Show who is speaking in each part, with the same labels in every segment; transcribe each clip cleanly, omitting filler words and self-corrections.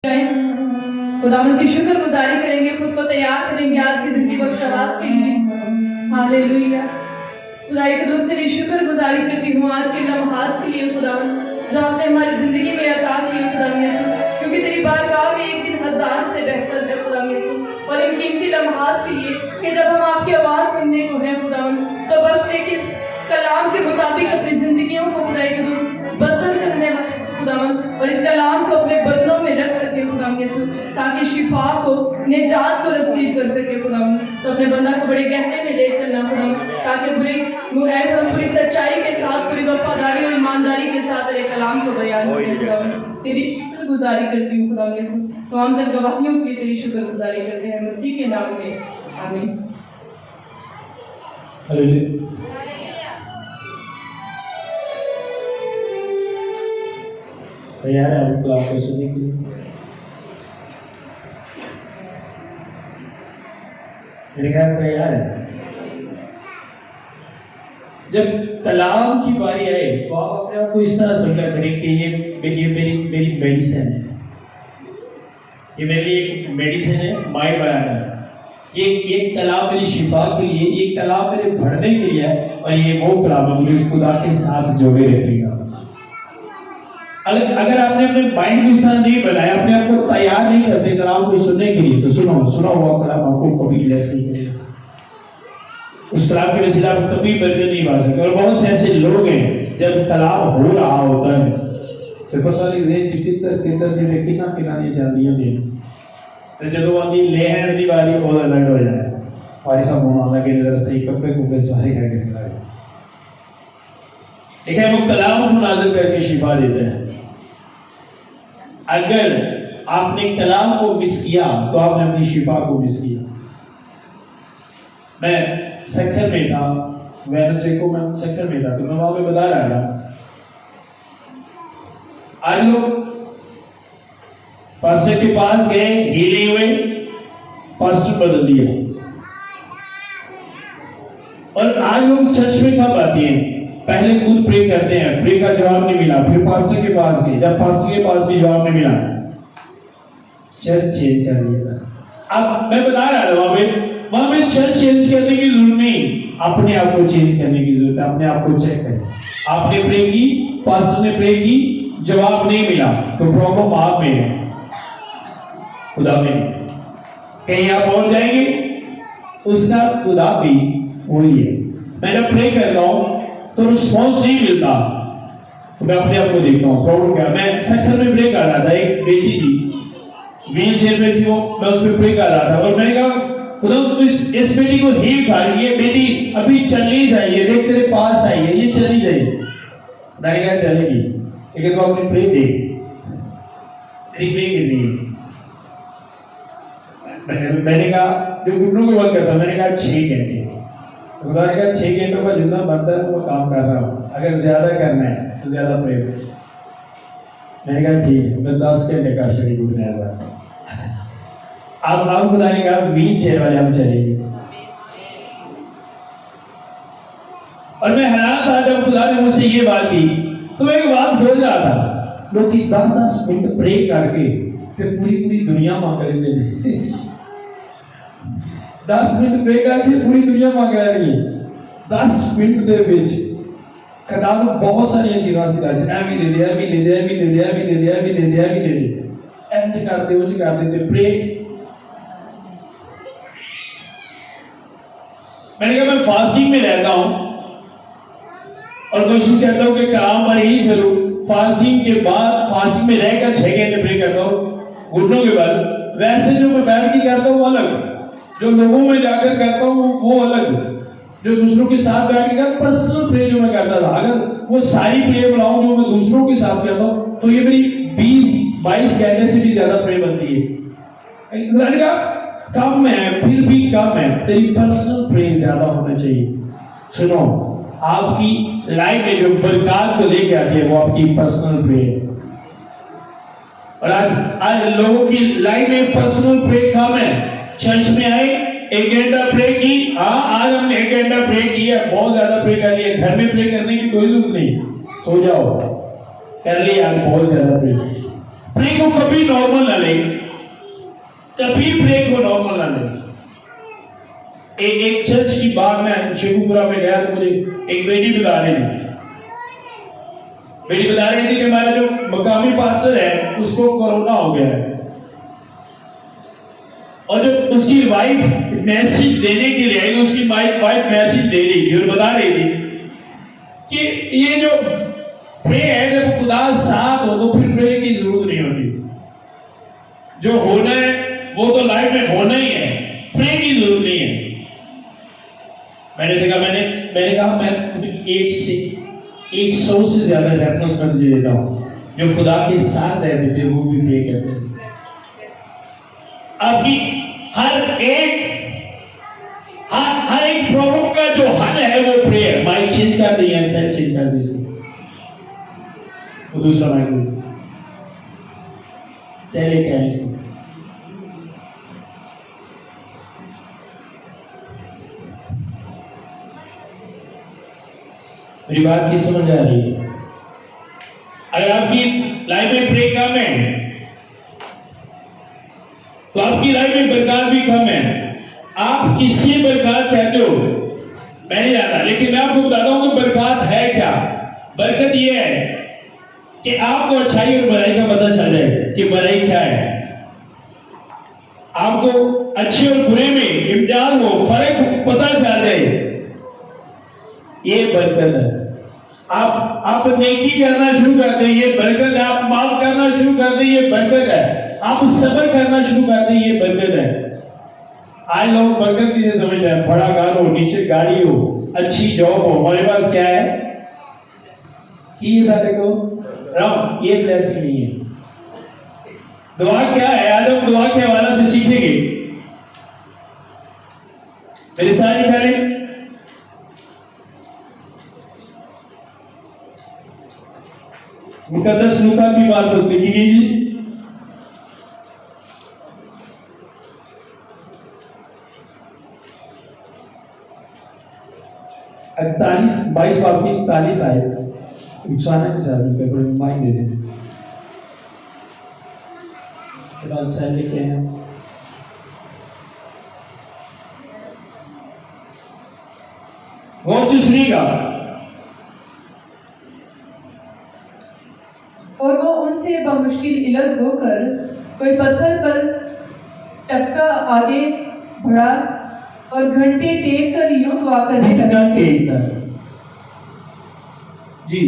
Speaker 1: खुदावंद की शुक्रगुजारी करेंगे, खुद को तैयार करेंगे आज की जिंदगी बख्शावास के लिए। हालेलुया। खुदा एक दूसरे की शुक्रगुजारी करती हूँ आज के लम्हात के लिए खुदावंद, जो आपने हमारी जिंदगी में अता किए खुदावंद यीशु, क्योंकि तेरी बारगाह में एक दिन 1000 से बेहतर है खुदावंद यीशु। और इन कीमती लम्हात के लिए कि जब हम आपकी आवाज़ सुनने को है खुदावंद, तो बस लेकिन कलाम के मुताबिक अपनी जिंदगियों को खुदा एक बदल करने वाले खुदावंद, और इस कलाम को अपने बदनों में रख सके खुदावंद यीशु, ताकि शिफा को, निजात को रिसीव कर सके खुदावंद। तो अपने बंदा को बड़े गहरे में ले चलना खुदावंद, ताकि पूरी सच्चाई के साथ, पूरी वफादारी और ईमानदारी के साथ तेरे कलाम को बयान करें खुदावंद। तेरी शुक्रगुजारी करती हूँ खुदावंद यीशु, तो हम तक गवाहियों की तेरी शुक्रगुजारी करते हैं मसीह के नाम में, आमीन।
Speaker 2: तैयार है हम क्लास को सुनने के लिए? मेरे ख्याल तैयार है। जब कलाम की बारी आए तो आप अपने आप को इस तरह समझा करें कि ये मेरी मेडिसिन है, ये मेरी एक मेडिसिन है, माई बयान है। ये कलाम मेरी शिफा के लिए, ये कलाम मेरे बढ़ने के लिए है, और ये वो कलाम मुझे खुदा के साथ जोड़े रखेगा। अगर आपने अपने माइंड को इस तरह नहीं बनाया, अपने आप को तैयार नहीं करते कलाम को सुनने के लिए, तो सुना हुआ कलाम आपको कभी ब्लेस नहीं करेगा। उस कलाम के वसीला आप कभी बरकत नहीं पा सकते। और बहुत से ऐसे लोग हैं जब कलाम हो रहा होता है तो पता नहीं रेंज किधर जिन्हें किना नहीं जानियां ने, तो जब वो आदमी ले हैंड दी बारी बहुत अलग हो जाए, भाई साहब होना लगे इधर से कपड़े को सारे करके दिखाए। ठीक है, वो कलाम को नाज़िल करके शिफा देते हैं। अगर आपने कलाम को मिस किया तो आपने अपनी शिफा को मिस किया। मैं सखर में था, वेडनेसडे को मैं सखर में था, तो मैं वहां पे बता रहा था, आज लोग पास्टर के पास गए, हीले हुए, पास्टर बदल दिया। और आज लोग चर्च में कब आते हैं? पहले खुद प्रे करते हैं, प्रे का जवाब नहीं मिला, फिर पास्टर के पास गए, जब पास्टर के पास भी जवाब नहीं मिला, चर्च चेंज कर दिया। अब मैं बता रहा था वहां पे चर्च चेंज करने की जरूरत नहीं, अपने आप को चेंज करने की जरूरत है। अपने आप को चेक करें, आपने प्रे की, पास्टर ने प्रे की, जवाब नहीं मिला, तो प्रॉब्लम आप में है, खुदा में। कहीं आप और जाएंगे, उसका खुदा भी वही है। मैं जब प्रे करता हूं तो रिस्पॉन्स नहीं मिलता, तो मैं अपने आप को देखता हूँ प्रॉब्लम क्या। मैं सखर में प्रे कर रहा था, एक बेटी थी व्हील चेयर में थी वो, मैं उस पर प्रे कर रहा था, और मैंने कहा खुदा तुम इस बेटी को हील कर, ये बेटी अभी चलनी चाहिए, देख तेरे पास आई है, ये चलनी चाहिए। मैंने कहा चलेगी, लेकिन तो अपनी प्रे देख, तेरी प्रे कितनी है? मैंने कहा जो घुटनों की बात करता, मैंने कहा 6 घंटे। खुदा ने कहा 6 घंटों का जितना बनता है वो काम कर रहा हूँ, अगर ज्यादा करना है तो ज्यादा प्रे। मैंने कहा ठीक है, मैं 10 घंटे का शरीर घूमने आ रहा। अब खुदा ने कहा व्हील चेयर वाले हम चलेंगे। और मैं हैरान था जब खुदा ने मुझसे ये बात की, तो मैं एक बात सोच रहा था, लोग 10-10 मिनट प्रे करके फिर पूरी दुनिया मांग लेते हैं। 10 मिनट प्रे करके पूरी दुनिया मांग रही है। 10 मिनट दे विच खुदा ने बहुत सारी चीज़ां सिखा दी, ऐ भी दे दिया, भी दे दिया, भी दे दिया, भी दे दिया, भी दे दिया, भी दे दिया, इंज करते उंज करते थे प्रे। मैंने कहा मैं फास्टिंग में रहता हूं और कोशिश करता हूं कि कलाम पर ही चलूं। फास्टिंग के बाद, फास्टिंग में रहकर 6 घंटे प्रे करता हूं घुटनों के बाद। वैसे जो मैं बैठ के करता हूं अलग, जो लोगों में जाकर करता हूं वो अलग, जो दूसरों के साथ बैठ के पर्सनल प्रे जो मैं करता था, अगर वो सारी प्रे बुलाऊं जो मैं दूसरों के साथ करता हूं, तो ये मेरी 20-22 घंटे से भी ज्यादा प्रे बनती है। कम है, फिर भी कम है, तेरी पर्सनल प्रे ज्यादा होना चाहिए। सुनो, आपकी लाइफ में जो बरकत को लेके आती है वो आपकी पर्सनल प्रे है। और आज लोगों की लाइफ में पर्सनल प्रे कम है। चर्च में आए, 1 घंटा प्रे की, हाँ आज हमने 1 घंटा प्रे किया, बहुत ज्यादा प्रे कर लिया। घर में प्रे करने की कोई जरूरत नहीं, सो जाओ, कर लिया बहुत ज्यादा प्रे। प्रे को कभी नॉर्मल ना ले। ले, कभी ब्रेक को नॉर्मल ना ले। एक चर्च की बात में शेखुपुरा में गया तो मुझे एक बेटी बता रही थी, कि हमारा जो मकामी पास्टर है उसको कोरोना हो गया है, और जब उसकी वाइफ मैसेज देने के लिए आई, उसकी वाइफ मैसेज दे रही थी और बता रही थी कि ये जो प्रे है, जब खुदा साथ हो तो फिर प्रे की जरूरत नहीं होती, जो होना है वो तो लाइफ में होना ही है, प्रे की जरूरत नहीं है। मैंने कहा मैं 100 से ज्यादा रेफरेंस मैं तुझे देता हूं जो खुदा के साथ रहते थे, वो भी प्रे करते थे। आपकी हर एक प्रॉब्लम का जो हल है वो प्रे है। माइक चेंज कर दी है, सेल चेंज कर दी, वो दूसरा माइक सेल एक है इसको। मेरी बात की समझ आ रही है? अगर आपकी लाइफ में प्रे कम है तो आपकी लाइफ में बरकत भी कम है। आप किससे बरकत कहते हो मैं नहीं जानता, लेकिन मैं आपको बताता हूं कि बरकत है क्या। बरकत यह है कि आपको अच्छाई और बुराई का पता चल जाए कि बुराई क्या है, आपको अच्छे और बुरे में इम्तिहान हो, फर्क पता चल जाए, ये बरकत है। आप नेकी करना शुरू कर दें, ये बरकत है। आप माफ करना शुरू कर दें, ये बरकत है। आप सब्र करना शुरू कर दें, ये बरकत है। आज लोग बरकत किसे समझते हैं? बड़ा घर हो, नीचे गाड़ी हो, अच्छी जॉब हो, हमारे पास क्या है कि ये सारे को रब, ये ब्लेसिंग नहीं है। दुआ क्या है? आज हम दुआ के हवाले से सीखेंगे। मेरे साथ निकाले मुकद्दस लूका की बात लिखी गई जी। इकतालीस 22 बाब की 41 आए नुकसान के साथ पेपर में माइंड दे दें सह लिखे हैं। गौर से सुनिएगा।
Speaker 1: और वो उनसे बमुश्किल इलग होकर कोई पत्थर पर टपका आगे बढ़ा और घंटे टेक कर यूं दुआ करने लगा
Speaker 2: जी,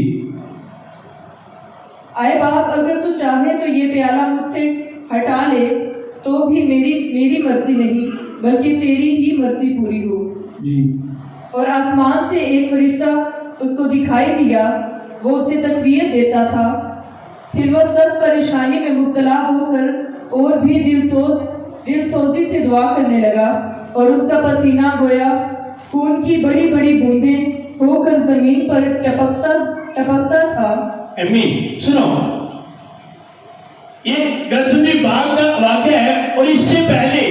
Speaker 1: आए बाप, अगर तू चाहे तो ये प्याला मुझसे हटा ले, तो भी मेरी मर्जी नहीं बल्कि तेरी ही मर्जी पूरी हो
Speaker 2: जी।
Speaker 1: और आसमान से एक फरिश्ता उसको दिखाई दिया, वो उसे तकबीर देता था। फिर वह सब परेशानी में मुब्तला होकर और भी दिलसोजी से दुआ करने लगा, और उसका पसीना गोया खून की बड़ी बड़ी बूंदें होकर जमीन पर टपकता था।
Speaker 2: अमीन। सुनो, ये गलसुनी बाग का वाक्य है, और इससे पहले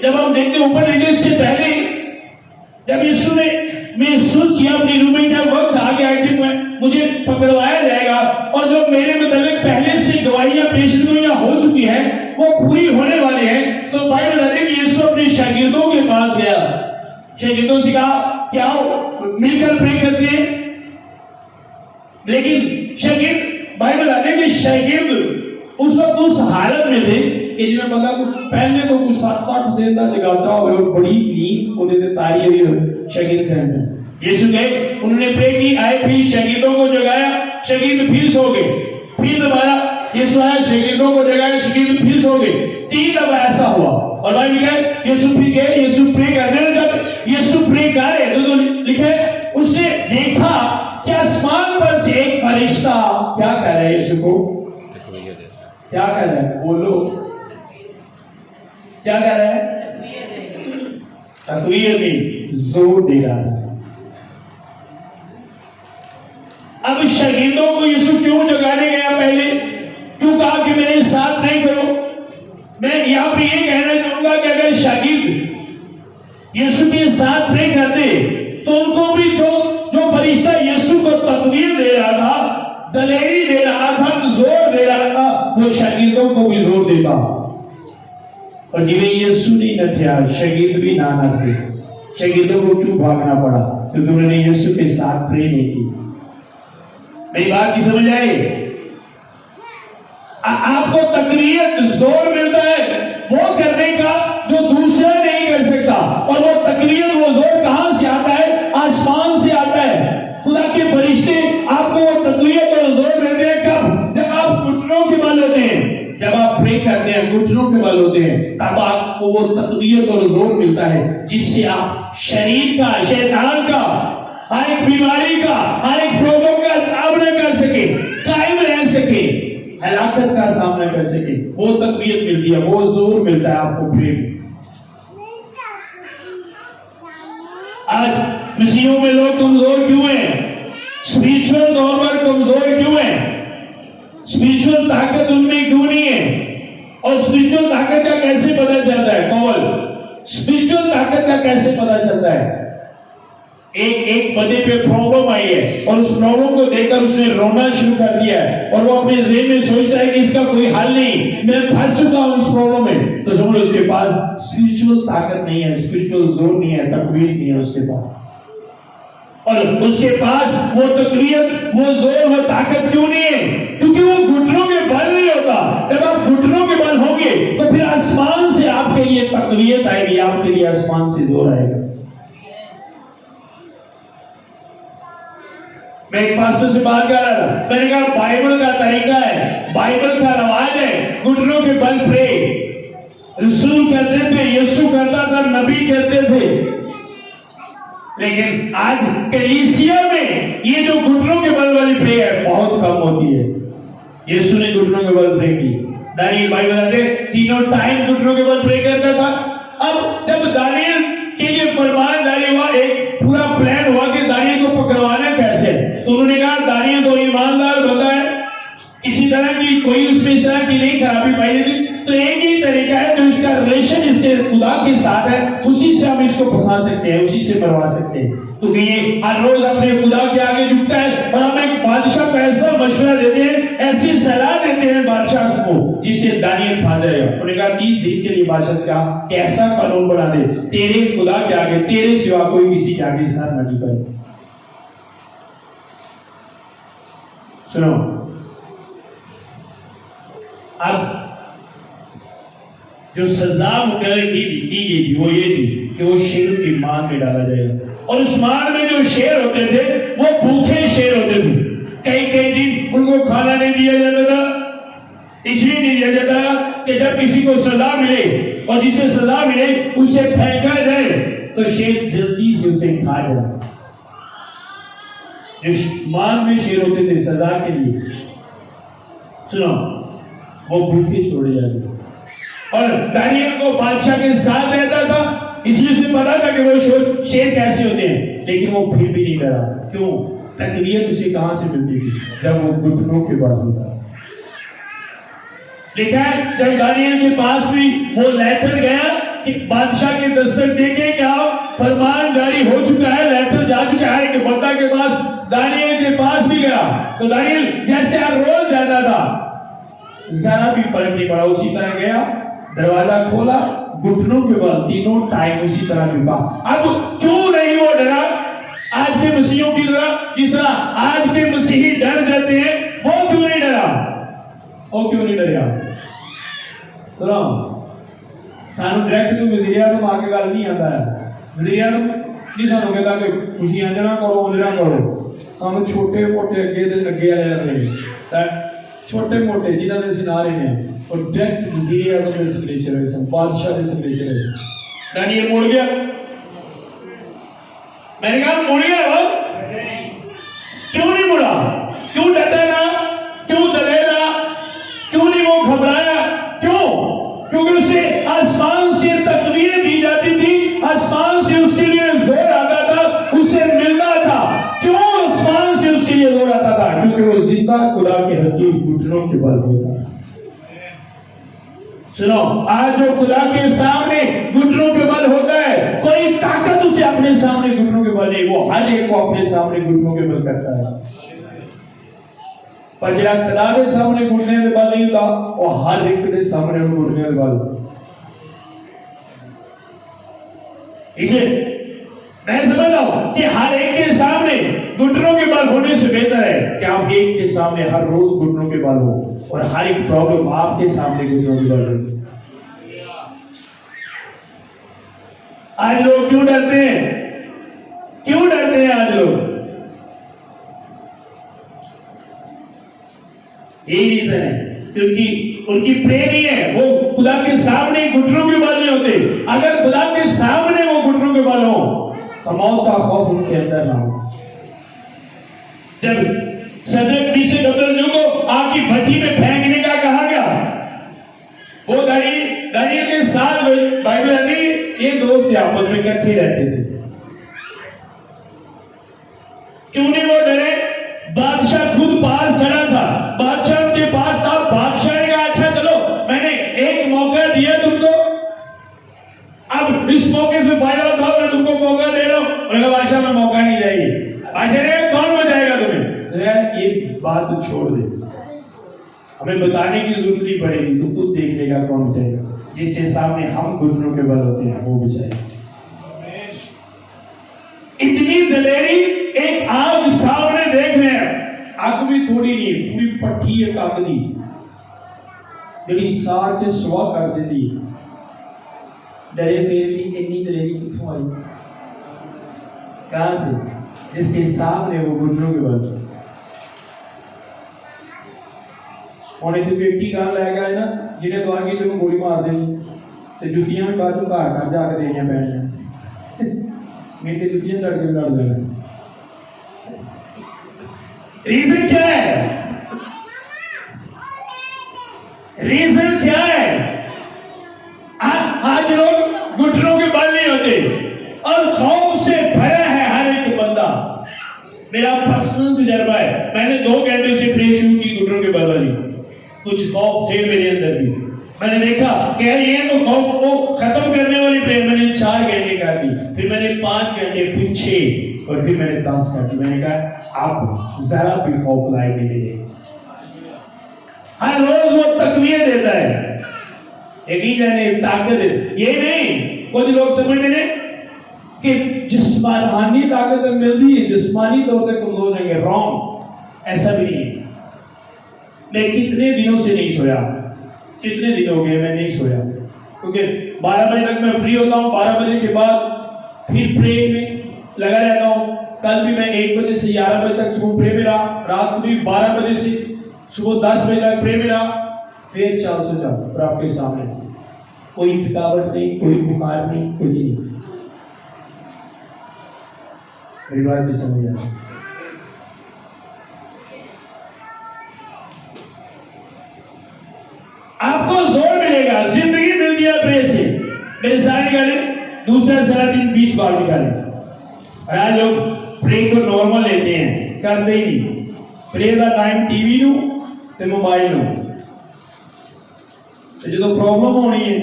Speaker 2: जब हम देखते ऊपर देखते, इससे पहले जब यीशु ने महसूस किया अपनी रूह में, जब वक्त आ गया कि मुझे पकड़वाया जाएगा और जो मेरे मतलब पहले से गवाहियां पेशगोइयां हो चुकी है वो पूरी होने वाली है, तो बाइबल कहते कि यीशु अपने शागिर्दों के पास गया, शागिर्दों से कहा क्या मिलकर प्रे करते हैं। लेकिन शागिर्द, बाइबल कहते कि शागिर्द उस वक्त उस हालत में थे कि जिन्हें पता पहले तो कुछ 7-8 दिन तक जगाता हो और बड़ी नींद होने से तारी शागिर्द टेंशन। यीशु गए, उन्होंने प्रे की, आए, फिर शागिर्दों को जगाया, शागिर्द फिर सो गए, फिर दोबारा यीशु आया, शागिर्दों को जगाया, शागिर्द फिर सो गए। 3 दफा ऐसा हुआ। और बाइबल कहे यीशु फिर गए, यीशु प्रे करने लगे। जब यीशु प्रे कर रहे तो लिखे उसने देखा कि आसमान पर से एक फरिश्ता क्या कह रहा है यीशु को, क्या कह रहा है? बोलो, क्या कह रहा है? तकबीर में जोर दे रहा है। अब शागिर्दों को यीशु क्यों जगाने गया? पहले क्यों कहा कि मेरे साथ नहीं करो? मैं यहां पे ये कहना चाहूंगा कि अगर शागिर्द यीशु के साथ प्रे करते तो उनको भी जो फरिश्ता यीशु को तकबीर दे रहा था, दलेरी दे रहा था, जोर दे रहा था, वो शागिर्दों को भी जोर देता। और जिन्हें यीशु नहीं न थे शहीद भी ना थे, शहीदों को क्यों भागना पड़ा? क्योंकि उन्होंने यीशु के साथ प्रे नहीं की। मेरी बात की समझ आई? आपको तकरीयत जोर मिलता है वो करने का जो दूसरा नहीं कर सकता, और वो तकरीयत वो जोर कहां से आता है? आसमान से आता है। खुदा के फरिश्ते आपको वो तकरीयत और जोर देते हैं कब? जब आप घुटनों के बल होते हैं, जब आप प्रे करते हैं घुटनों के बल होते हैं, तब आपको वो तकरीयत और जोर मिलता है जिससे आप शरीर का, शैतान का, हर एक बीमारी का, हर एक प्रॉब्लम का सामना कर सके, कायम रह सके, हलाकत का सामना कर सके। वो तकवीयत मिलती है, वो जोर मिलता है आपको प्रेम। आज मसीहों में लोग कमजोर क्यों हैं? स्पिरिचुअल तौर पर कमजोर क्यों हैं? स्पिरिचुअल ताकत उनमें क्यों नहीं है? और स्पिरिचुअल ताकत का कैसे पता चलता है? कौन स्पिरिचुअल ताकत का कैसे पता चलता है? एक बंदे पे प्रॉब्लम आई है और उस प्रॉब्लम को देखकर उसने रोना शुरू कर दिया है, और वो अपने ज़हन में सोचता है कि इसका कोई हल नहीं, मैं फंस चुका हूं इस प्रॉब्लम में, तो समझो उसके पास स्पिरिचुअल ताकत नहीं है, स्पिरिचुअल जोर नहीं है, तकवीर नहीं है उसके पास। और उसके पास वो तकवीर, वो जोर, वो ताकत क्यों नहीं है? क्योंकि वो घुटनों के बल नहीं होता। जब आप घुटनों के बल होंगे तो फिर आसमान से आपके लिए तकवीर आएगी, आपके लिए आसमान से जोर आएगा। मैं एक पास्टर से बात कर रहा था, मैंने कहा बाइबल का तरीका है, बाइबल का रवाज है घुटनों के बल प्रे। रसूल करते थे, यीशु करता था, नबी करते थे, लेकिन आज कलीसिया में ये जो घुटनों के बल वाली प्रे है बहुत कम होती है। यीशु ने घुटनों के बल प्रे की, दानियल भाई बताते तीनों टाइम घुटनों के बल प्रे करता था। अब जब दानियल के लिए फरमान जारी हुआ, एक पूरा प्लान हुआ कि दानियल को पकड़वाना कैसे, तो उन्होंने कहा दानियल तो ईमानदार होता है, किसी तरह की कोई उसमें इस तरह की नहीं खराबी पाई थी, तो एक ही तरीका है जो इसका रिलेशन इसके खुदा के साथ है, उसी से हम इसको फंसा सकते हैं, उसी से मरवा सकते हैं। तो ये हर रोज अपने खुदा के आगे झुकता है और हमें बादशाह को ऐसा मशवरा देते हैं, ऐसी सलाह देते हैं बादशाह को जिससे दानियल फंस जाएगा। उन्होंने कहा 30 दिन के लिए बादशाह से कहा कि ऐसा कानून बना दे, तेरे खुदा के आगे तेरे सिवा कोई किसी के आगे सर न झुकाए। सुनो, अब जो सजा मुकर्रर की गई थी वो ये थी कि वो शेर की मान में डाला जाएगा, और उस मान में जो शेर होते थे वो भूखे शेर होते थे। कई कई दिन उनको खाना नहीं दिया जाता था, इसलिए नहीं दिया जाता कि जब किसी को सजा मिले और जिसे सजा मिले उसे फेंका जाए तो शेर जल्दी से उसे खा जाए। जो मान में शेर होते थे सजा के लिए, सुनो, वो भूखे छोड़े जाते। और दानियल को बादशाह के साथ रहता था, इसलिए उसे पता था कि वो शेर कैसे होते हैं, लेकिन वो फिर भी नहीं डरा। क्यों? तकरीयत उसे कहां से मिलती थी? जब वो घुटनों के बल होता। लिखा है जब दानियल के पास भी वो लेटर गया कि बादशाह के दस्तक देके क्या फरमान जारी हो चुका है, लेटर जा चुका है, कि बंदा के पास दानियल के पास भी गया, तो दानियल जैसे हर रोज जाता था, जरा भी फर्क नहीं पड़ा, उसी तरह गया, दरवाजा खोला, घुटनों के बल तीनों टाइम उसी तरह झुका। अब क्यों नहीं वो डरा? आज के मसीहों की तरह, जिस तरह आज के मसीही डर जाते हैं, वो क्यों नहीं डरा? वो क्यों नहीं डरा? तो सानू डायरेक्ट तो वजीर आजम आके गल नहीं आता है, वजीर आजम नहीं सानू कहता कि तुसीं इंज ना करो उंज ना करो, सानू छोटे मोटे अगे आ जाते हैं, छोटे मोटे जिन्होंने असीं ना रहे हैं, और डायरेक्ट वजीर आजम के सिग्नेचर है, बादशाह के सिग्नेचर है। दानियल मुड़ गया, मैंने कहा मुड़ गया वो क्यों नहीं मुड़ा? क्यों डरेगा? क्यों डरेगा? क्यों नहीं वो घबराया? क्यों? क्योंकि उसे आसमान से तकवीर दी जाती थी, आसमान से उसके लिए जोर आता था, उसे मिलता था। क्यों आसमान से उसके लिए जोर आता था? क्योंकि वो जिंदा खुदा के हकीम घुटनों के बल होता। सुनो, आज जो खुदा के सामने घुटनों के बल होता है, कोई ताकत उसे अपने सामने घुटनों के बल नहीं, वो हर एक को अपने सामने घुटनों के बल करता है। पर जरा खुदा के सामने घुटने के बल नहीं होता, वो हर एक के सामने घुटने के बल। इसे मैं समझ रहा हूं कि हर एक के सामने घुटनों के बल होने से बेहतर है कि आप एक के सामने हर रोज घुटनों के बल हो और हर एक प्रॉब्लम आपके सामने घुटनों के बल हो। आज लोग क्यों डरते हैं? क्यों डरते हैं आज लोग? यही रीजन है क्योंकि उनकी प्रेम ही है, वो खुदा के सामने घुटनों के बल नहीं होते। अगर खुदा के सामने वो घुटनों के बल हो तो मौत का खौफ उनके अंदर ना हो। जब सदरक मीशक अबेदनगो को आग की भट्टी में फेंकने का कहा गया, वो दानियल के साथ बाइबल आती ये दोस्त आपस में इकट्ठे रहते थे। क्यों नहीं वो डरे? बादशाह खुद पास खड़ा था, बादशाह उनके पास था। बादशाह ने कहा अच्छा चलो मैंने एक मौका दिया तुमको, अब इस मौके से फायदा उठाओ, मैं तुमको मौका दे रहा हूं। उन्होंने बादशाह में मौका नहीं जाएगी। बादशाह ने कहा कौन बचाएगा तुम्हें? ये बात तो छोड़ दे, हमें बताने की जरूरत नहीं पड़ेगी, तू खुद देख लेगा कौन बचाएगा। जिसके सामने हम घुटनों के बल होते हैं वो बचाएगा। इतनी दलेरी एक आग सामने देख रहे हैं, आग भी थोड़ी नहीं पूरी पट्टी है कागदी जी सार के सुहा कर देती। डरे फिर भी इतनी दलेरी कितों आई? कहां से? जिसके सामने वो घुटनों के बल। उन्हें तो बेटी कहां लाएगा है ना जिन्हें तो आगे तुम गोली मार देनी तो जुतियां भी बाद घर जाकर देनिया पैनिया मेरे जुतियां चढ़ के लड़ देना। रीजन क्या है? रीजन क्या है? आज लोग घुटनों के बल नहीं होते और खौफ से भरा है हर एक बंदा। मेरा पर्सनल तजुर्बा है, मैंने 2 घंटे से प्रे शुरू की घुटनों के बल वाली। कुछ खौफ थे मेरे अंदर भी, मैंने देखा कि यार ये तो खौफ को खत्म करने वाली प्रेयर मैंने 4 घंटे कर दी, फिर मैंने 5 घंटे, फिर 6 और फिर मैंने 10 कर दी। मैंने कहा आप जरा भी खौफ लाए मेरे लिए। हर रोज वो तकवीर देता है, यकीन जाने ताकत। ये नहीं कुछ लोग समझते हैं कि जिस्मानी ताकत मिलती है, जिस्मानी तौर पर कमजोर रहेंगे। रॉन्ग, ऐसा भी नहीं है। मैं कितने दिनों से नहीं सोया, कितने दिन हो गए मैं नहीं सोया, क्योंकि 12 बजे तक मैं फ्री होता हूँ। 12 बजे के बाद फिर प्रे में लगा रहता हूँ। कल भी मैं 1 बजे से 11 बजे तक सुबह प्रे में रहा, रात को भी 12 बजे से सुबह 10 बजे तक प्रे में रहा, फिर 4 से 4 और आपके सामने कोई थकावट नहीं, कोई बुखार नहीं, कुछ नहीं। मेरी बात भी समझ आ रही है? आपको जोर मिलेगा, जिंदगी मिलती है प्रे से। मेरे सारे निकाले, दूसरा सारा दिन 20 बार निकाले। और आज लोग प्रे को नॉर्मल लेते हैं, करते ही नहीं। प्रे का टाइम टीवी नू ते मोबाइल नू, तो जो प्रॉब्लम होनी है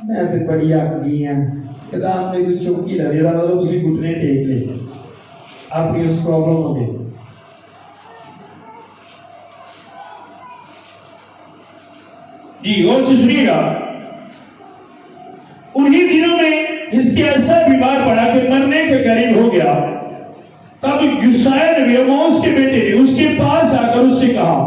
Speaker 2: मैं तो बड़ी आग गई है कदम में तो चौकी लगे मतलब उसी घुटने टेक ले, आपकी उस प्रॉब्लम हो गई। जी और सुनिएगा, उन्हीं दिनों में इसके ऐसा बीमार पड़ा कि मरने के करीब हो गया। तब यूसाया नबी आमोस के बेटे ने उसके पास आकर उससे कहा,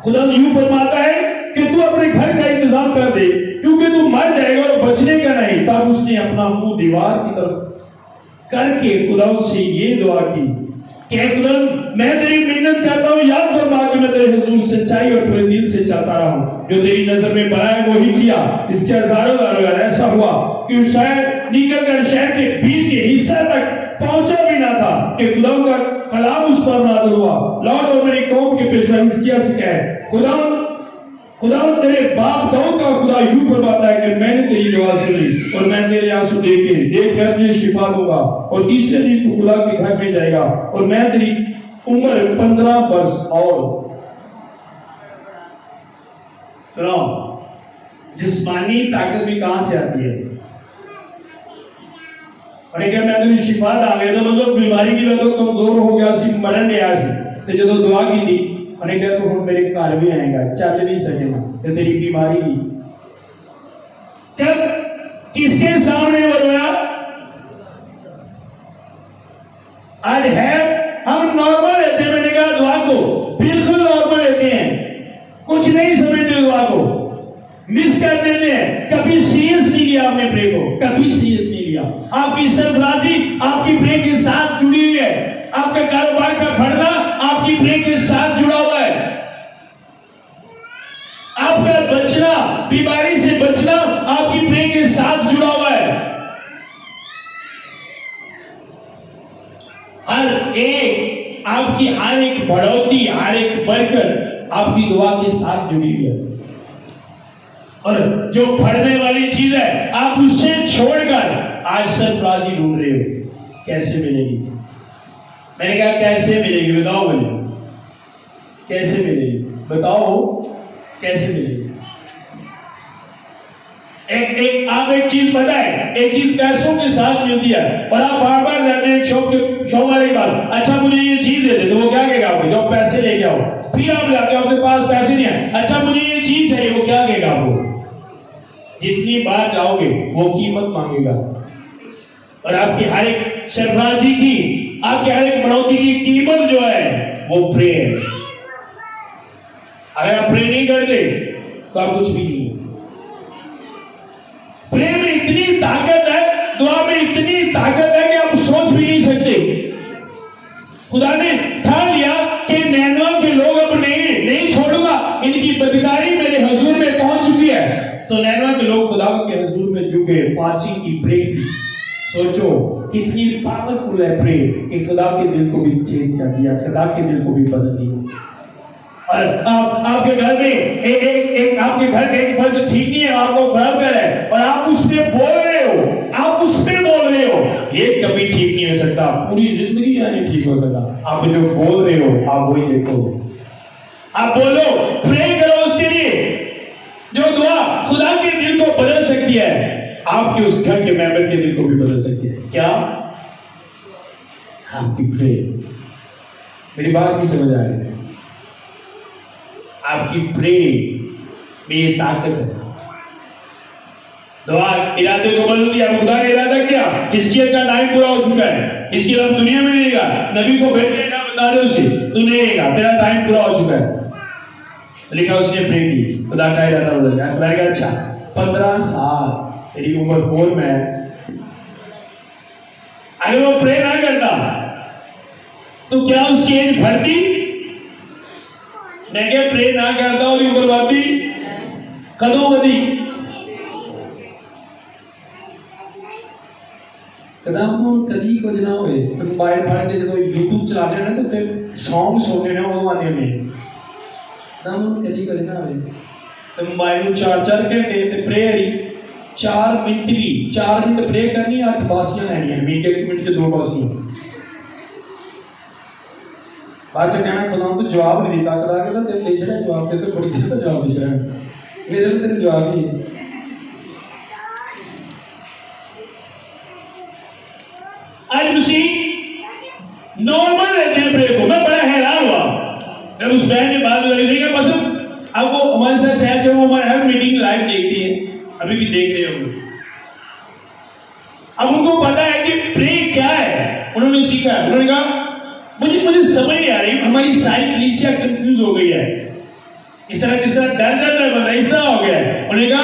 Speaker 2: खुदा यूं फरमाता है कि तू अपने घर का इंतजाम कर दे क्योंकि तू मर जाएगा और बचने का नहीं। तब उसने अपना मुंह दीवार की तरफ करके खुदा से ये दुआ की कि खुदा मैं तेरी मिन्नत करता हूँ, याद फरमा कि मैं तेरे हुजूर सच्चाई और पूरे दिल से चाहता रहा हूँ, जो तेरी नजर में बना है वो ही किया। इसके हजारों ऐसा हुआ कि शायद निकल कर शहर के बीच के हिस्सा तक पहुंचा भी ना था कि खुदा का कलाम उस पर नाज़िल हुआ। लौट और मेरी कौम के पेशवा हिजकिय्याह से कहे, खुदा तेरे बाप दाऊद का खुदा यूं फरमाता है कि मैंने तेरी दुआ सुनी और मैं तेरे आंसू देखकर तुझे शिफा दूंगा और तीसरे दिन तू खुदा के घर में जाएगा और मैं तेरी उम्र 15 वर्ष और सुनो। जिस्मानी ताकत भी कहां से आती है? और क्या मैं तेरी शिफा आ गया तो मतलब बीमारी की वजह तो कमजोर हो गया सी, मरण गया सी, तो जो दुआ की थी उन्हें क्या तो हम मेरे घर भी आएगा, चल नहीं सकेगा तो तेरी बीमारी की। जब किसके सामने वो रोया? आज है हम नॉर्मल लेते हैं, मैंने कहा दुआ को बिल्कुल नॉर्मल लेते हैं, कुछ नहीं समझते दुआ को, मिस कर देते हैं। कभी सीरियस नहीं लिया आपने प्रे को, कभी सीरियस नहीं लिया। आपकी सरफराजी आपकी प्रे के साथ जुड़ी हुई है, आपका कारोबार का बढ़ना आपकी प्रे के साथ जुड़ा हुआ है, आपका बचना, बीमारी से बचना आपकी प्रे के साथ जुड़ा हुआ है। हर एक आपकी हर एक बढ़ोतरी, हर एक बरकत आपकी दुआ के साथ जुड़ी हुई है। और जो बढ़ने वाली चीज है आप उससे छोड़कर आज सरफराजी ढूंढ रहे हो, कैसे मिलेगी? मैंने कहा कैसे मिलेगी? बताओ बोले, कैसे मिलेगी? बताओ कैसे मिलेगी? एक आप एक चीज पता है, एक चीज पैसों के साथ मिलती है और आप बार बार जाते हैं शॉप वाले के पास, अच्छा मुझे ये चीज दे दे, तो वो क्या कहेगा आपको? जब पैसे लेके आओ, फिर आप जाते हो, आपके पास पैसे नहीं है, अच्छा मुझे ये चीज चाहिए, वो क्या कहेगा आपको? जितनी बार जाओगे वो कीमत मांगेगा। और आपकी हर एक सरफराजी की, आपकी हर एक बढ़ोतरी की कीमत जो है वो प्रे है। अगर आप प्रे नहीं करते तो आप कुछ भी नहीं। प्रे में इतनी ताकत है, दुआ में इतनी ताकत है कि आप सोच भी नहीं सकते। खुदा ने ठान लिया कि नैनवा के लोग अब नहीं छोड़ूंगा, इनकी बदकारी मेरे हुजूर में पहुंच चुकी है, तो नैनवा के लोग खुदा के हुजूर में झुके, फास्टिंग की, प्रे की। सोचो कितनी पावरफुल है प्रे कि खुदा के दिल को भी चेंज कर दिया, खुदा के दिल को भी बदल दिया। और आपके घर में एक आपके घर का एक फर्ज ठीक नहीं है, आपको बराबर है और आप उसमें बोल रहे हो, आप उसमें बोल रहे हो, ये कभी ठीक नहीं हो सकता, पूरी जिंदगी नहीं ठीक हो सकता। आप जो बोल रहे हो आप वही देखो, आप बोलो, प्रे करो उसके लिए, जो दुआ खुदा के दिल को बदल सकती है, आपके उस घर के मेंबर के दिल को भी बदल सकती है। क्या? आपकी प्रे। मेरी बात नहीं समझ आ रही है? आपकी प्रे में ये ताकत है। दुआ इरादे को बदल दिया, खुदा ने इरादा किया, हिजकिय्याह का टाइम पूरा हो चुका है, हिजकिय्याह अब दुनिया में रहेगा, नबी को भेजने का बता दो उसे, तू नहीं रहेगा, तेरा टाइम पूरा हो चुका है। लेकिन उसने प्रे की, खुदा का इरादा बदल गया। खुदा का अच्छा 15 साल तेरी उम्र फोन में है, अगर वो प्रे ना करता तो क्या उसकी एज बढ़ती? मैं क्या प्रे ना करता और उम्र बढ़ती? कदों बढ़ी? कदम कदी कुछ ना होए तो मोबाइल फाड़ के जो यूट्यूब चला रहे ना तो सॉन्ग सुनने ना वो आने में कदम कदी कुछ ना होए तो मोबाइल में 4-4 घंटे ते प्रे है 4 मिनट भी 4 मिनट प्रे करनी 8 बासियां लेनी है, मिनट 1 मिनट से 2 बासियां। बाद में कहना खुदा तो जवाब नहीं देता, खुदा कहता तेरे ले चला जवाब के तो बड़ी देर तक जवाब दे रहा है, मेरे लिए तेरे जवाब ही है। आज मसीह नॉर्मल रहते हैं प्रे को। मैं बड़ा हैरान हुआ जब उस बहन ने बात करी थी, बस अब वो हमारे साथ है, वो हमारे हर मीटिंग लाइव देखती है, अभी भी देख रहे होंगे। अब उनको पता है कि प्रे क्या है, उन्होंने सीखा है। उन्होंने कहा मुझे समझ नहीं आ रही, हमारी सारी कलीसिया कंफ्यूज हो गई है, इस तरह डर बना इस तरह हो गया है। उन्होंने कहा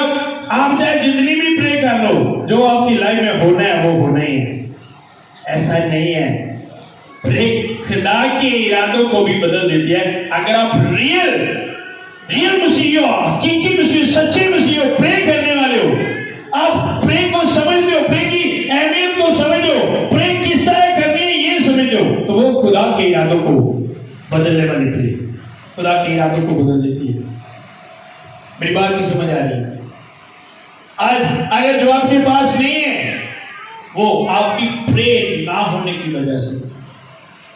Speaker 2: आप चाहे जितनी भी प्रे कर लो, जो आपकी लाइफ में होना है वो होना ही है। ऐसा नहीं है, प्रे खुदा के इरादों को भी बदल देती है। अगर आप रियल मसीह हो, हकीकी मसीह, सच्चे मसीह हो, प्रे करने वाले हो, आप प्रे को समझते हो, प्रे की अहमियत को समझो, प्रे किस तरह करनी है ये समझो, तो वो खुदा के इरादों को बदलने वाली प्रे खुदा के इरादों को बदल देती है। मेरी बात नहीं समझ आ रही? आज अगर जो आपके पास नहीं है वो आपकी प्रे ना होने की वजह से।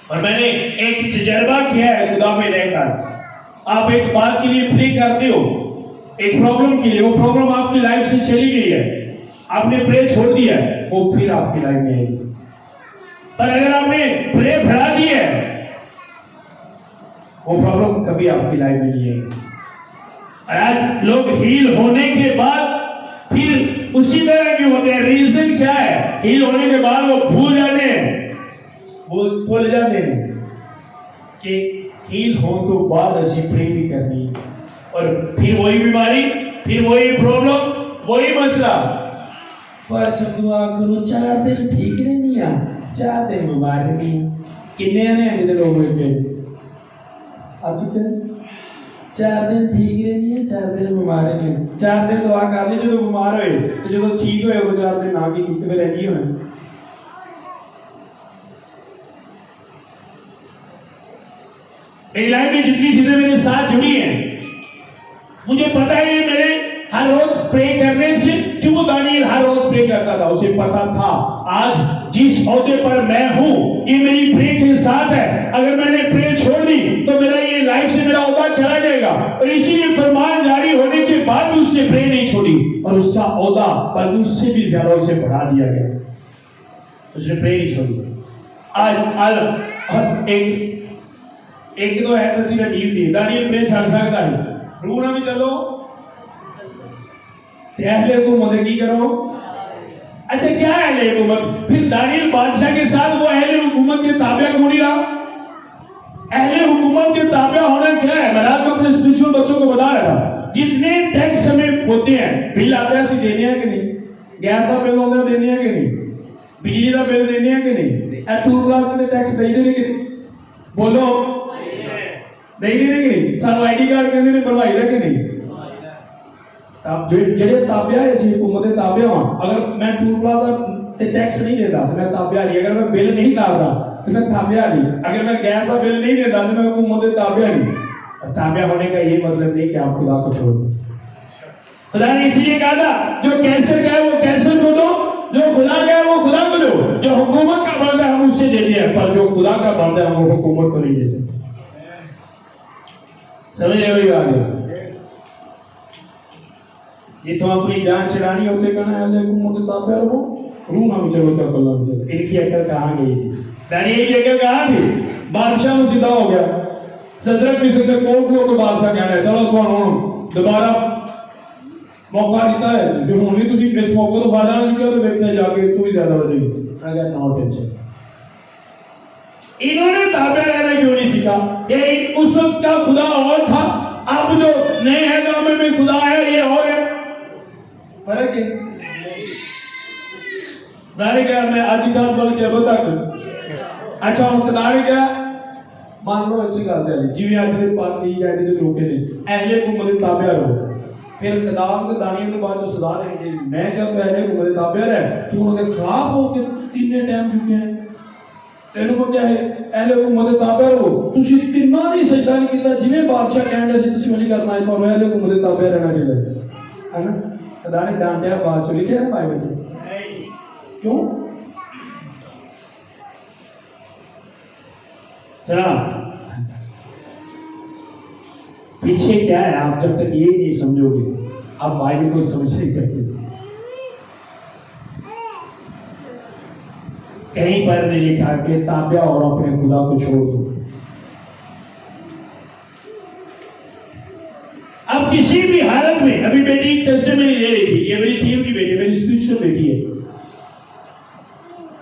Speaker 2: और मैंने एक तजर्बा किया है खुदा में रहकर, आप एक बात के लिए प्रे करते हो, एक प्रॉब्लम के लिए, वो प्रॉब्लम आपकी लाइफ से चली गई है, आपने प्रे छोड़ दिया है, वो फिर आपकी लाइफ में आएगी। पर अगर आपने प्रे बढ़ा दी है, वो प्रॉब्लम कभी आपकी लाइफ में नहीं आएगी। और आज लोग हील होने के बाद फिर उसी तरह के होते हैं। रीजन क्या है? हील होने के बाद वो भूल जाते हैं, वो भूल जाते हैं कि हील हो तो बाद असी प्रे भी करनी है, और फिर वही बीमारी, फिर वही प्रॉब्लम, वही मसला। पर जब दुआ करो 4 दिन ठीक नहीं आ, 4 दिन बीमार नहीं। किन्ने ने अजे लोग बैठे आ चुके 4 दिन ठीक नहीं है, 4 दिन बीमार नहीं। 4 दिन दुआ कर ली, जो बीमार हुए तो जो ठीक हुए वो 4 दिन आगे की फिर रह होने। मेरी लाइफ में जितनी चीजें मेरे साथ जुड़ी हैं, मुझे पता है मेरे हर रोज प्रे करने से, क्यों दानियल हर रोज प्रे करता था, उसे पता था आज जिस ओहदे पर मैं हूं ये मेरी प्रे के साथ है। अगर मैंने प्रे छोड़ दी तो मेरा ये लाइफ से मेरा ओहदा चला जाएगा, और इसीलिए फरमान जारी होने के बाद भी उसने प्रे नहीं छोड़ी, और उसका ओहदा बल्कि उससे भी ज्यादा उसे बढ़ा दिया गया, उसने प्रे नहीं छोड़ी। आज एक तो है किसी का टीम थी, दानियल प्रे छड़ सकता है, रूना भी चलो अहले हुकूमत की करो। अच्छा क्या है अहले हुकूमत? फिर दानियल बादशाह के साथ वो अहले हुकूमत के ताबे क्यों नहीं रहा? अहले हुकूमत के ताबे होना क्या है? मैं रात को अपने स्पिरिचुअल बच्चों को बता रहा था, जितने टैक्स हमें होते हैं, बिल आते हैं देने हैं कि नहीं, गैस का बिल होता है देने हैं कि नहीं, बिजली का बिल देने हैं कि नहीं, टूर प्लाजा के टैक्स दे देने कि नहीं, बोलो नहीं देने कि नहीं, सानू आईडी कार्ड कहते ने बनवाई रहे कि नहीं। अब जेडे ताबिया है इसी हुकूमत के ताबिया हां, अगर मैं टूर प्लाजा ते टैक्स नहीं देता तो मैं ताबिया नहीं, अगर मैं बिल नहीं डालता तो मैं ताबिया नहीं, अगर मैं गैस का बिल नहीं देता तो मैं हुकूमत के ताबिया नहीं। ताबिया होने का ये मतलब नहीं कि आप खुदा को छोड़ दो। खुदा ने इसलिए कहा था जो कैंसर का है वो कैंसर को दो, जो खुदा का है वो खुदा को दो, जो हुकूमत का बंदा है हम उससे देते हैं, पर जो खुदा का बंदा है वो हुकूमत को नहीं दे सकते। समझ रहे हो बात? ये तो अपनी जान चलानी होते कहना है हुकूमत के ताबे रहो, रूना में चलो क्या कल्ला में चलो। इनकी अकल कहाँ गई थी? दानियल की अकल कहाँ थी? बादशाह में सीधा हो गया, सदरक भी सदर कोट को बादशाह कहना है, चलो कौन दोबारा मौका देता है, जो होनी तुसी इस मौके तो फायदा नहीं किया तो देखते जाके तू ही ज्यादा बजेगी। I get no tension. इन्होंने ताबे रहना क्यों नहीं सीखा? ये उस वक्त का खुदा और था, अब जो नए है गांव में खुदा है ये और है, फर्क है। दाने क्या मैं आदिदार बोल के तक अच्छा हूं दाने क्या मान लो ऐसी गल है जिवें आदि पार्टी जाए तो लोग ने अहले को मदद ताबे रहो, फिर खिलाफ के दानियल के बाद जो सजा देंगे, मैं जब पहले को मदद ताबे रहे तू उनके खिलाफ हो के कितने टाइम चुके हैं, तेन को क्या है अहले को मदद ताबे रहो, तुसी कितना नहीं सजदा नहीं किया, जिवें बादशाह कहंदा सी तुसी नहीं करना है, पर अहले को मदद ताबे रहना चाहिए, है ना। खुदा ने डांटा बात चली क्या बाइबल में? क्यों? चला पीछे क्या है, आप जब तक ये नहीं समझोगे आप बाइबल को समझ नहीं सकते। कहीं पर नहीं लिखा कि ताबिया और अपने खुदा को छोड़ दो। अब किसी भी हालत में, अभी बेटी टेस्टिमनी ले रही थी, ये मेरी थीम की बेटी, मेरी स्पिरिचुअल बेटी है,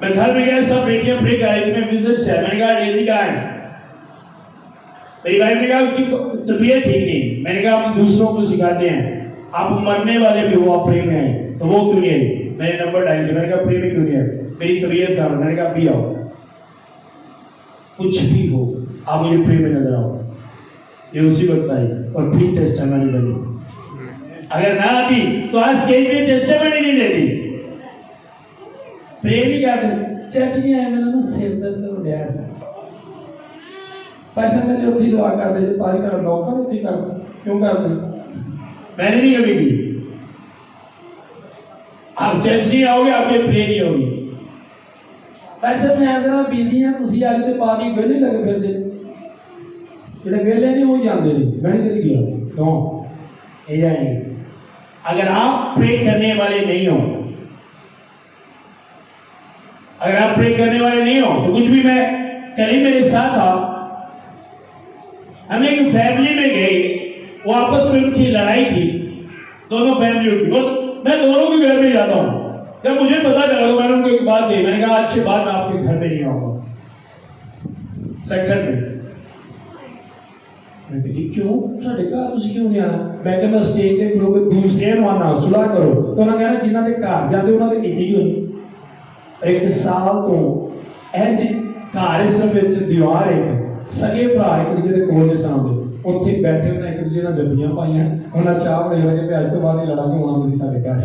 Speaker 2: मैं घर में गया सब बेटियां प्रे कर रही थी, मैं विजिट से मैंने कहा डेजी कहाँ है? मेरी वाइफ ने कहा उसकी तबीयत ठीक नहीं, मैंने कहा हम दूसरों को सिखाते हैं आप मरने वाले भी हो आप प्रे में आए, तो वो क्यों नहीं आई? मैंने नंबर डायल किया, मैंने कहा प्रे में क्यों नहीं आए? मेरी तबीयत खराब, मैंने कहा भी आओ, कुछ भी हो आप मुझे प्रे में नजर आओ। ये उसी वक्त आई और फिर टेस्टिमनी बनी। अगर ना आती तो आज स्टेज पे टेस्टिमनी नहीं देती, प्रे नहीं करते। चर्च नहीं आए, मैंने ना सिर दर्द हो गया था, पैसा मैंने उठी दुआ कर दे, पारी कर नौकर उठी कर, क्यों करते? मैंने नहीं कभी की। आप चर्च नहीं आओगे आपके प्रे नहीं होगी। पैसे मैं जरा बिजी हैं, तुसी आगे ते पारी वेले लगे फिरदे, जेडे वेले नहीं हो जाते गणित चल गया क्यों ये जाएंगे। अगर आप प्रे करने वाले नहीं हो, अगर आप प्रे करने वाले नहीं हो तो कुछ भी, मैं कल ही मेरे साथ था, हम एक फैमिली में गए, वो आपस में उनकी लड़ाई थी, दोनों फैमिली उठी, और मैं दोनों के घर में जाता हूँ। जब मुझे पता चला तो मैंने उनको एक बात कही, मैंने कहा आज के बाद मैं आपके घर में नहीं आऊंगा, सेक्शन में। मैं कही क्यों साढ़े घर तुम क्यों नहीं आना? मैं कहा मैं स्टेज ते लोग दूसरे ਨੂੰ ਆਣਾ ਸੁਲਾ ਕਰੋ। तो उन्होंने कहना जिन्हों के घर जाते उन्होंने ਕੀਤੀ ਹੋਣੀ। एक साल तो इंज घर सिर्फ ਵਿੱਚ दीवार एक सगे भरा एक दूजे ਦੇ ਕੋਲ ਦੇ ਸਾਹਮਣੇ ਉੱਥੇ ਬੈਠੇ ਉਹਨਾਂ ਇੱਕ ਦੂਜੇ ਨਾਲ ਜੱਫੀਆਂ ਪਾਈਆਂ, ਉਹਨਾਂ ਚਾਹ ਬਣੇ ਲਗੇ ਕਿ ਅੱਜ ਤੋਂ ਬਾਅਦ ਹੀ ਲੜਾਂਗੇ, ਹੁਣ ਤੁਸੀਂ ਸਾਡੇ ਘਰ।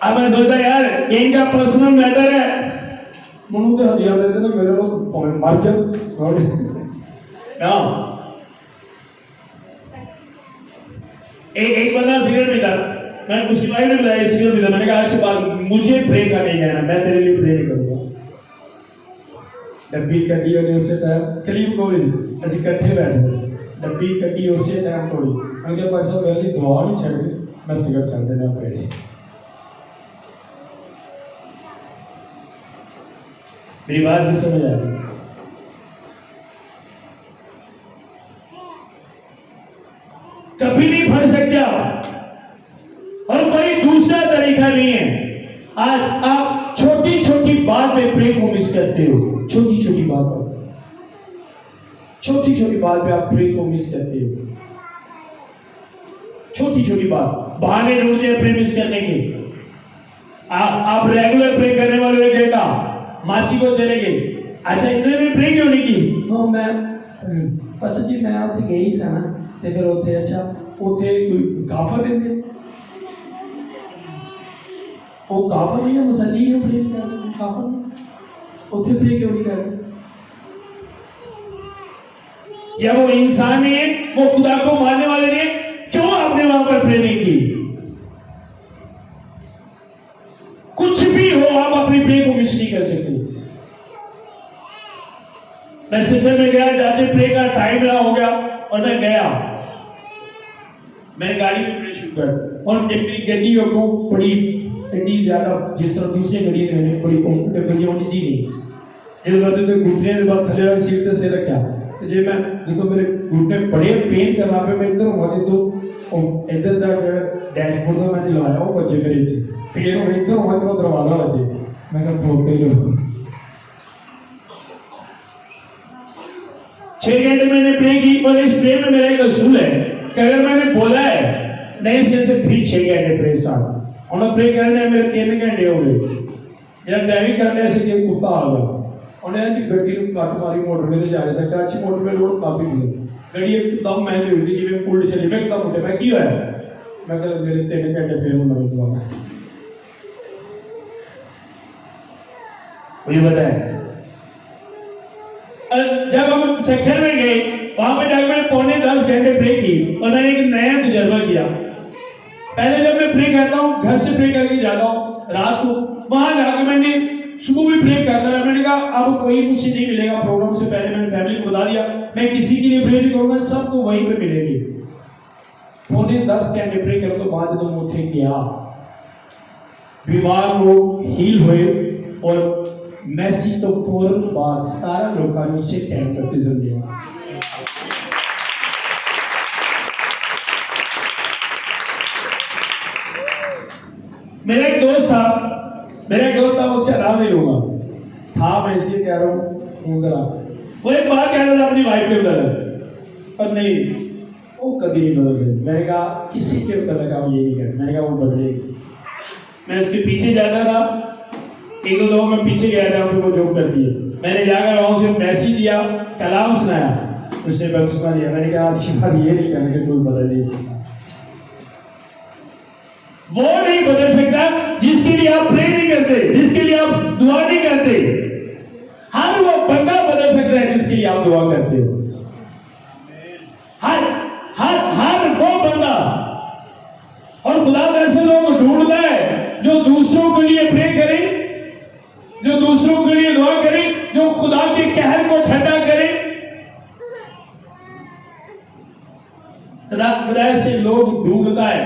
Speaker 2: अब मैं सोचता यार इनका पर्सनल मैटर है, मुझे तो हथियार देते ना मेरे को मर जाओ ना। एक बंदा सिगरेट पीता, मैंने उसकी वाइफ ने बताया सिगरेट पीता, मैंने कहा आज के बाद मुझे प्रे करने जाना, मैं तेरे लिए प्रे नहीं करूंगा। डब्बी कटी और उससे टाइम करीब थोड़ी ऐसे इकट्ठे बैठे, डब्बी कटी उससे टाइम थोड़ी, उनके पास सब पहले दुआ नहीं छड़ दी, मैं सिगरेट छड़ देना पड़े। मेरी बात भी समझ आ रही? कभी नहीं फंस सकता और कोई दूसरा तरीका नहीं है। आज आप छोटी छोटी बात में प्रे को मिस करते हो, छोटी छोटी बात पर, छोटी छोटी बात पे आप प्रे को मिस करते हो। छोटी छोटी बात बहाने ढूंढते हैं प्रे मिस करने के। आप रेगुलर प्रे करने वाले एक घंटा मासी को चले गए, अच्छा इतने में प्रे क्यों नहीं की? तो मैं पास्टर जी मैं ਉੱਥੇ ਗਈ ਸੀ ਨਾ ਤੇ ਫਿਰ ਉੱਥੇ ਅੱਛਾ ਉੱਥੇ ਕੋਈ ਕਾਫਰ ਦਿੰਦੇ ਉਹ ਕਾਫਰ ਨਹੀਂ ਮਸਲੀ ਨੂੰ प्रे ਕਰਦੇ ਕਾਫਰ ਉੱਥੇ प्रे क्यों नहीं करते? या वो इंसान है, वो खुदा को मानने वाले ने, क्यों आपने वहां पर प्रे नहीं की? कुछ भी हो आप अपनी प्रे को मिस नहीं कर सकते। मैं सफर में गया, जाते प्रे का टाइम रहा हो गया और मैं गया, मैंने गाड़ी में प्रे शुरू कर और अपनी गड्डियों को बड़ी इतनी ज्यादा जिस तरह दूसरी गड्डी ने बड़ी कंफर्टेबल होनी जी नहीं इस बात तो घुटने के बाद थले वाली सीट से रखा तो जे मैं जो मेरे घुटने बड़े पेन करना पे मैं इधर हुआ तो इधर दा डैशबोर्ड में मैंने लगाया वो बच्चे मेरे थे फिर वो इधर हुआ तो दरवाजा बजे मैं कहा ठोक के लो 6 घंटे मैंने प्रे की और इस प्रे में मेरा एक असूल है कि अगर मैंने बोला है नहीं सिर से फिर 6 घंटे प्रे स्टार्ट और प्रे करने मेरे 3 घंटे हो गए जब ड्राइविंग करने ऐसे कि कुत्ता आ गया उन्हें आज गड्डी को काट मारी मोटर में जा रहे सकता अच्छी मोटर में रोड काफी थी गड्डी एकदम मैं जो हुई जिਵੇਂ पुल चली मैं एकदम उठे मैं क्यों है मैं कह मेरे 3 घंटे फिर हूं नवी दुआ मुझे बताया जब हम सेक्शन में गए वहां पे जाकर मैंने पौने 10 घंटे प्रे की और मैंने एक नया तजुर्बा किया। पहले जब मैं प्रे करता हूँ घर से प्रे करके जाता हूँ रात को वहां जाकर मैंने सुबह भी प्रे करता रहा मैंने कहा अब कोई मुझसे नहीं मिलेगा प्रोग्राम से पहले मैंने फैमिली को बता दिया मैं किसी के लिए प्रे नहीं करूंगा सबको वहीं पे मिलेगी। पौने 10 घंटे प्रे करने के बाद जब मैं उठे गया बीमार लोग हील हुए और मैसी तो फौरन बाद 17 लोगों ने उससे टैग करके जिंदगी मेरा एक दोस्त था उसका नाम नहीं लूंगा था मैं इसलिए कह रहा हूँ वो एक बात कह रहा था अपनी वाइफ के बदल पर नहीं वो कभी नहीं बदल सकती। मैंने कहा किसी के बदल का ये नहीं कर मैंने कहा वो बदलेगी। मैं उसके पीछे जाता था एक दो लोगों में पीछे गया था वो जोक करती है मैंने जाकर वहां से मैसेज दिया कलाम सुनाया उसने बख्शवा दिया। मैंने कहा आज की बात ये नहीं करने के कोई बदल नहीं सकता वो नहीं बदल सकता जिसके लिए आप प्रे नहीं करते जिसके लिए आप दुआ नहीं करते। हर वो बंदा बदल सकता है जिसके लिए आप दुआ करते हो। हर हर हर वो बंदा और खुदा ऐसे लोग ढूंढता है जो दूसरों के लिए प्रे करें जो दूसरों के लिए दुआ करें जो खुदा के कहर को ठंडा करें। खुदा से लोग ढूंढता है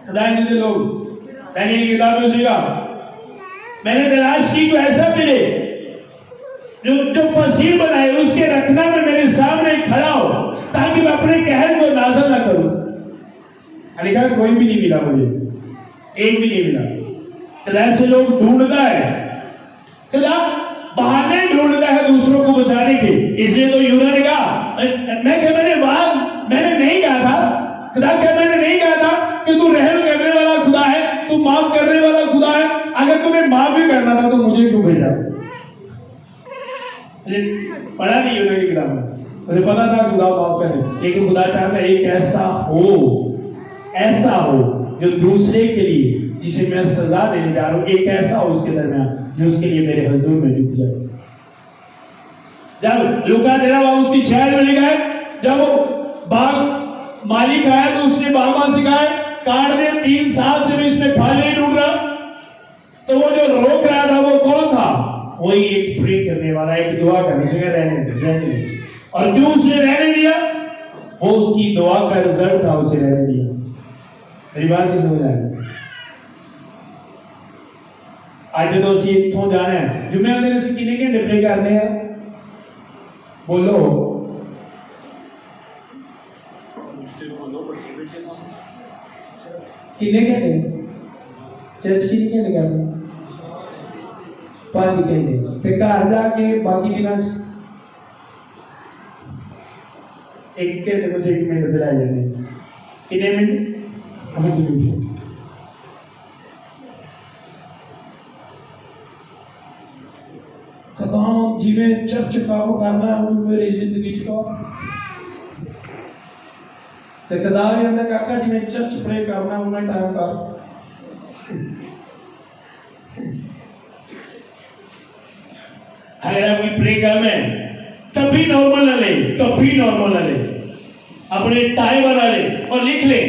Speaker 2: खुदा के लोग मैंने एक किताब में सीखा मैंने तलाश की तो ऐसा मिले जो फसील बनाए उसके रखना में मेरे सामने खड़ा हो ताकि मैं अपने कहर को नाज़िल ना करूं। लिखा कोई भी नहीं मिला मुझे, एक भी नहीं मिला। तो ऐसे लोग ढूंढता है, खुदा बहाने ढूंढता है दूसरों को बचाने के। इसलिए तो यूना ने कहा, मैंने नहीं कहा था, खुदा क्या मैंने नहीं कहा था कि तू रहम करने वाला खुदा है, तू माफ करने वाला खुदा है, अगर तुम्हें माफ भी करना था तो मुझे क्यों भेजा? पढ़ा नहीं यूना की किताब में, मुझे पता था खुदा माफ करे, लेकिन खुदा चाहता है एक ऐसा हो जो दूसरे के लिए, जिसे मैं सजा देने जा रहा हूं, एक ऐसा हो उसके दरमियान जो उसके लिए मेरे हुजूर में झुक जाए। जब लूका 13:6 में लिखा है, जब वो बाग मालिक आया तो उसने बागबान से कहा, काट दे, 3 साल से भी इसमें फल नहीं ढूंढ रहा। तो वो जो रोक रहा था वो कौन था? वही एक प्रे करने वाला, एक दुआ करने से रहने दे। और क्यों उसने रहने दिया? वो उसकी दुआ का रिजल्ट था, उसे रहने दिया। मेरी बात की समझ आई? आज तो उसी इत्थों जाना है, जुम्मे वाले दिन कितने घंटे प्रे करने हैं? बोलो कितने घंटे? चर्च कितने घंटे करने? 5 घंटे। फिर घर जाके बाकी दिन 1 घंटे को 1 मिनट दिलाए जाते हैं। कितने मिनट? 5 मिनट। कदम जिमें चर्च काम करना है मेरी जिंदगी च ते कदा भी अंदर काका जिमें चर्च प्रे करना उन्हें टाइम कर। अगर आप प्रे करना है तभी नॉर्मल ना ले, अपने टाइम बना ले और लिख ले।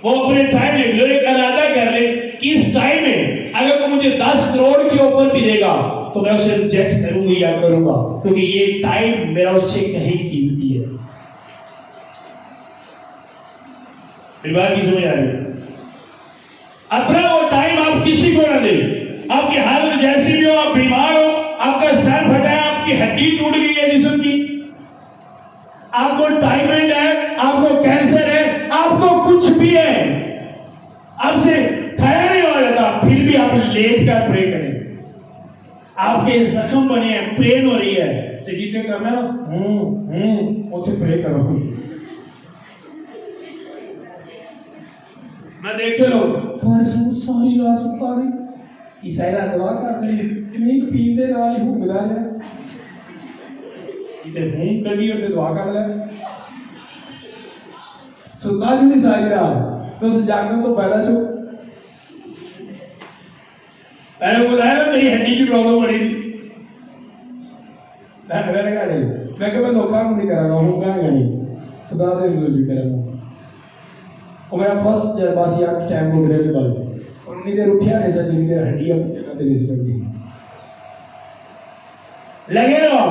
Speaker 2: वो अपने टाइम लिख लो, एक इरादा कर ले कि इस टाइम में अगर वो मुझे 10 करोड़ की ऑफर भी देगा तो मैं उसे रिजेक्ट करूंगी या करूंगा, क्योंकि ये टाइम मेरा उससे कहीं कीमती है। मेरी बात की समझ आ रही है? अपना वो टाइम आप किसी को ना दे। आपकी हालत जैसी भी हो, आप बीमार हो, आपका सर फटा है, आपकी हड्डी टूट गई है जिस्म की, आपको टाइफाइड है, आपको कैंसर है, आपको कुछ भी है, आपसे खाया नहीं हो जाता, फिर भी आप लेट कर प्रे करें। आपके जख्म बने हैं, पेन हो रही है, तो जितने करना है ना उसे प्रे करो। मैं देखे लो सारी रात सुतारी ईसाईरा दुआ कर रही नहीं पींदे ना ही हुंगदा है इते हूं कभी और दुआ कर ले सुता नहीं सारी रात तो जागने तो पहला छो मैंने बताया ना मेरी हड्डी की प्रॉब्लम बड़ी थी। मैंने कहा नहीं, मैं कभी लोग नहीं करांगा, हूं कहांगा नहीं, खुदा से रिजल्ट करेगा। और मेरा फर्स्ट जरबासी आप टाइम को ग्रेड वाले और उन्हीं देर उठिया ऐसा जिन्हीं देर हड्डी अपनी जगह पे रिस्क करती लगे रहो,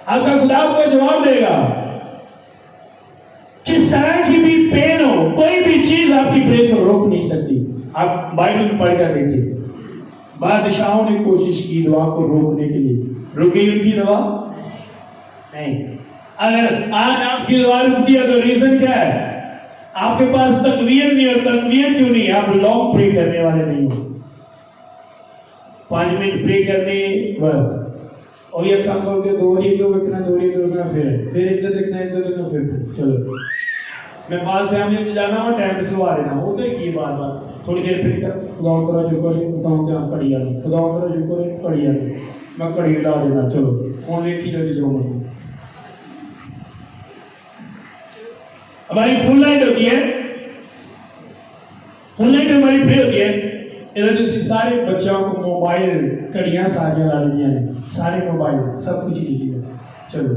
Speaker 2: आपका खुदा आपको जवाब देगा। किस तरह की भी पेन हो, कोई भी चीज आपकी प्रे को रोक नहीं सकती। आप बाइबल में पढ़कर देखिए, बादशाहों ने कोशिश की दुआ को रोकने के लिए, रुकी उनकी दुआ नहीं। अगर आज आपकी दुआ रुकती है तो रीजन क्या है? आपके पास तकवीर नहीं, और तकवीर क्यों नहीं? आप लॉन्ग प्रे करने वाले नहीं हो। 5 मिनट प्रे करने बस, और ये काम करोगे 2 बारी दो रखना, 2 बारी दो रखना, फिर इधर देखना, इधर देखना, फिर चलो मैं बाल फैमिली में जाना और टाइम से आ रहना, वो तो एक ही बात थोड़ी देर फिर कर खुदा करो जो करे बताऊं क्या कड़ी आ खुदा करो जो करे कड़ी आ मैं कड़ी ला देना। चलो फोन एक ही जल्दी जो हमारी फुल लाइट होती है, फुल लाइट हमारी प्रे होती है। इधर जैसे सारे बच्चों को मोबाइल कड़ियां सारियां ला दी हैं, सारे मोबाइल सब कुछ ही लिया। चलो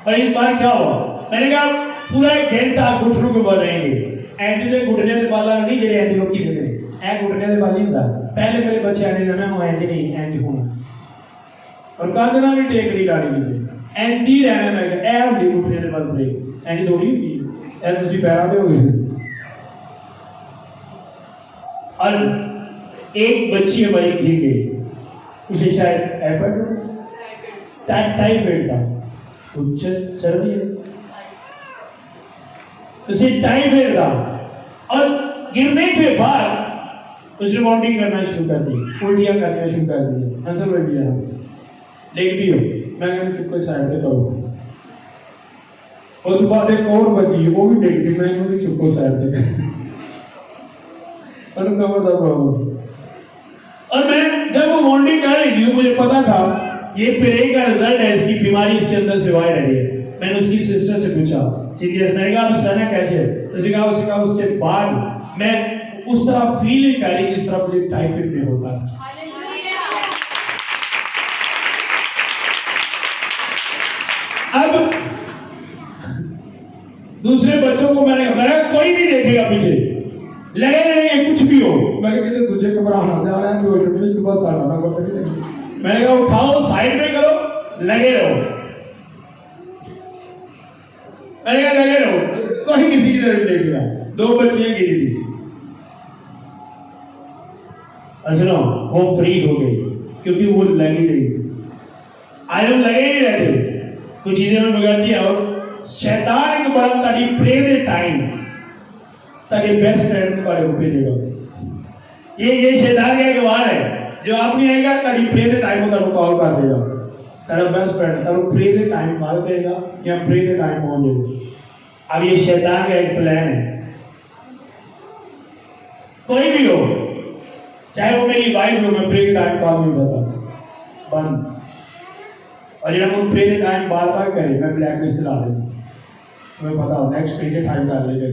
Speaker 2: और इस बार क्या हुआ, मैंने कहा पूरा 1 घंटा घुटनों को बल रहेंगे। एंटी दे घुटने दे बाला नहीं जेडे एंटी लोग की देते ए घुटने दे बाल नहीं होता। पहले मेरे बच्चे आने ना मैं हूं एंटी नहीं एंटी हूं और कांदना भी टेक नहीं डाली मुझे एंटी रहना मैं ए होगी घुटने दे बाल प्रे एंटी थोड़ी होगी ए तुसी पैरा दे होगे। और एक बच्ची हमारी गिर गई, उसे शायद हेपेटाइटिस टाइफाइड था, उच्च सर्दी है, उसे टाइफाइड था। और गिरने के बाद उसने वॉमिटिंग करना शुरू कर दी, उल्टियां करना शुरू कर दी, असर हो गया, लेट भी हो। मैं कहूँ चुप साइड पे करो। उस बाद एक और बची, वो भी देख दी, मैं कहूँ चुप साइड पे अनुकवर था प्रॉब्लम। और मैं जब वो वॉमिटिंग कर रही थी, मुझे पता था ये प्रे का रिजल्ट है, इसकी बीमारी इसके अंदर से वाई रही है। मैंने उसकी सिस्टर से पूछा, मैंने कहा अब सना कैसे है? उसने कहा उसके बाद मैं उस तरह फील नहीं कर रही जिस तरह मुझे टाइफाइड में होता है। अब दूसरे बच्चों को मैंने कोई भी देखेगा पीछे लगे रहेंगे कुछ भी हो, मैं कहते तुझे घबराना जा रहा है तो बस आना करते। मैंने कहा उठाओ साइड में करो, लगे रहो। मैंने कहा लगे रहो, कोई किसी की तरफ देख रहा। 2 बच्चियां गिरी थी, सुनो वो फ्री हो गई क्योंकि वो लगी रही। आयरन लगे ही रहते, कुछ चीजें में बिगड़ती है। और शैतान एक बड़ा तारी प्रे दे टाइम ताकि बेस्ट फ्रेंड को भेजेगा। ये शैतान का एक वार है जो आप नहीं आएगा तारी प्रे दे टाइम को कॉल कर देगा, तेरा बेस्ट फ्रेंड तेरा प्रे दे टाइम मार देगा या प्रे दे टाइम पहुंच जाएगा। अब ये शैतान का एक प्लान है। कोई भी हो, चाहे वो मेरी वाइफ हो, मैं प्रे के टाइम कॉल नहीं करता, बंद। और जब हम प्रे के टाइम बार बार करें, मैं ब्लैक लिस्ट ला देता, तुम्हें पता हो नेक्स्ट प्रे के टाइम कर लेगा।